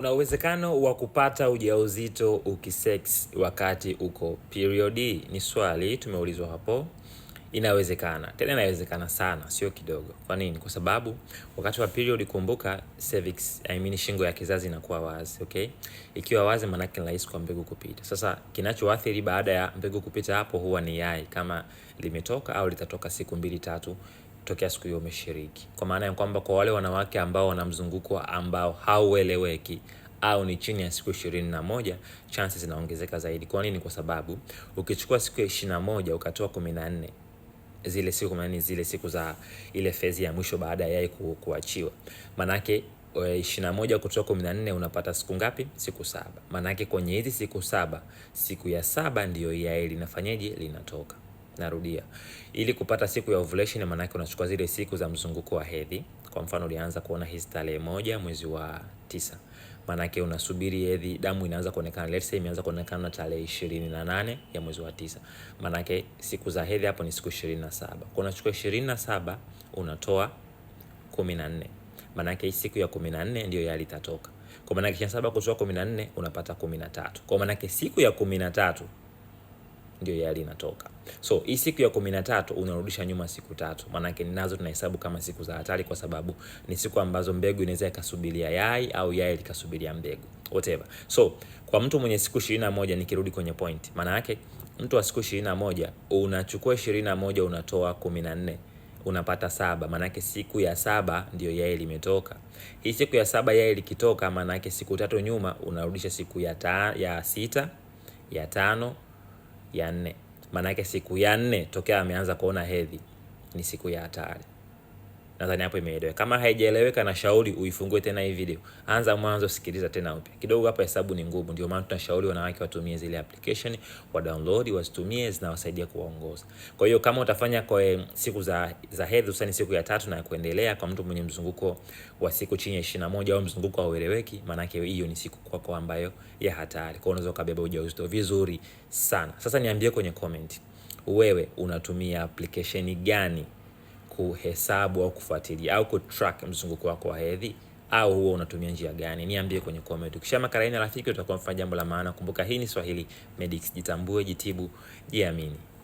Kuna uwezekano wa kupata ujauzito ukisex wakati uko period? Ni swali tumeulizwa hapo. Inawezekana, tena inawezekana sana, sio kidogo. Kwa nini? Kwa sababu wakati wa period, kumbuka cervix, shingo ya kizazi inakuwa wazi, okay? Ikiwa wazi maana yake ni rahisi kwa mbegu kupita. Sasa kinachoathiri baada ya mbegu kupita hapo huwa ni yai, kama limetoka au litatoka siku 2-3 tokea siku hiyo umeshiriki. Kwa maana ya kwamba kwa wale wanawake ambao wana mzunguko ambao haueleweki au ni chini ya siku 21, chances zinaongezeka zaidi. Kwa nini? Kwa sababu ukichukua siku ya 21 ukatoa 14, zile siku 14 zile siku za ile phase ya mwisho baada ya yai kuachiwa, manake 21 kutoa 14 unapata siku ngapi? Siku 7. Manake kwenye hizi siku 7, siku ya 7 ndio yai linafanyaje? Linatoka. Narudia, ili kupata siku ya ovulation manake unachukua zile siku za mzunguko wa hedhi. Kwa mfano ulianza kuona hizi tarehe 1 mwezi wa 9, manake unasubiri hedhi, damu inaanza kuonekana, let's say imeanza kuonekana tarehe 28 ya mwezi wa 9, manake siku za hedhi hapo ni siku 27. Kwa unachukua 27 unatoa 14, manake hii siku ya 14 ndio yai litatoka. Kwa manake 27 kutoa 14 unapata 13. Kwa manake siku ya 13 ndio yai linatoka. So hii siku ya 13 unarudisha nyuma siku 3. Maana yake ninazo tunahesabu kama siku za hatari, kwa sababu ni siku ambazo mbegu inaweza ikasubiria yai au yai likasubiria mbegu, whatever. So kwa mtu mwenye siku 21, nikirudi kwenye point, maana yake mtu wa siku 21 unachukua 21 unatoa 14 unapata 7. Maana yake siku ya 7 ndio yai limetoka. Hii siku ya 7 yai likitoka, maana yake siku 3 nyuma unarudisha siku ya 6, ya 5, ya 4. Maana yake siku ya 4 tokea ameanza kuona hedhi ni siku ya hatari. Nadhani hapo imeeleweka. Kama haijaeleweka, na shauri uifungue tena hii video, anza mwanzo, sikiliza tena upya kidogo. Hapa hesabu ni ngumu, ndio maana tunashauri wanawake watumie zile application, wa download, wasitumie, zinawasaidia kuwaongoza. Kwa hiyo kama utafanya kwa siku za hedhi, usani siku ya 3 na kuendelea, kwa mtu mwenye mzunguko wa siku chini ya 21 au mzunguko haueleweki, maana yake hiyo ni siku kwako ambayo ya hatari. Kwa unaweza kubeba ujauzito vizuri sana. Sasa niambie kwenye comment, wewe unatumia application gani kuhesabu au kufuatilia au kutrack mzunguko wako wa hedhi, au huwa unatumia njia gani? Niambie kwenye comment. Ukisha makala hii na rafiki utakuwa mfanya jambo la maana. Kumbuka hii ni Swahili Medics, jitambue, jitibu, jiamini.